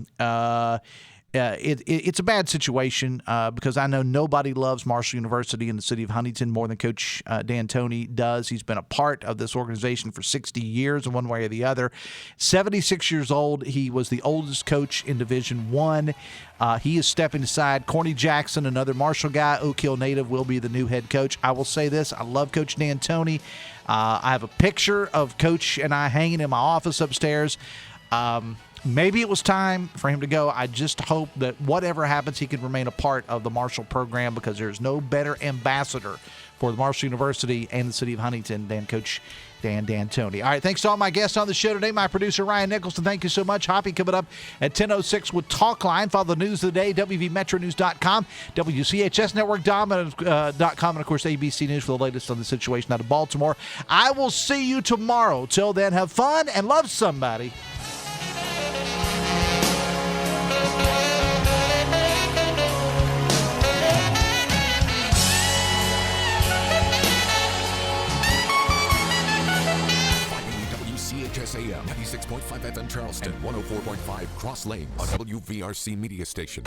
it's a bad situation because I know nobody loves Marshall University in the city of Huntington more than Coach D'Antoni does. He's been a part of this organization for 60 years in one way or the other. 76 years old. He was the oldest coach in Division I. He is stepping aside. Corny Jackson, another Marshall guy, Oak Hill native, will be the new head coach. I will say this. I love Coach D'Antoni. I have a picture of Coach and I hanging in my office upstairs. Maybe it was time for him to go. I just hope that whatever happens, he can remain a part of the Marshall program because there's no better ambassador for the Marshall University and the city of Huntington than Coach Dan D'Antoni. All right, thanks to all my guests on the show today. My producer, Ryan Nicholson, thank you so much. Hoppy coming up at 10:06 with Talk Line. Follow the news of the day, WVMetroNews.com, WCHSNetwork.com, and of course, ABC News for the latest on the situation out of Baltimore. I will see you tomorrow. Till then, have fun and love somebody. WCHS AM 96.5 FM Charleston, 104.5 Cross Lanes, a WVRC media station.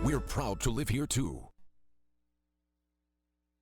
We're proud to live here too.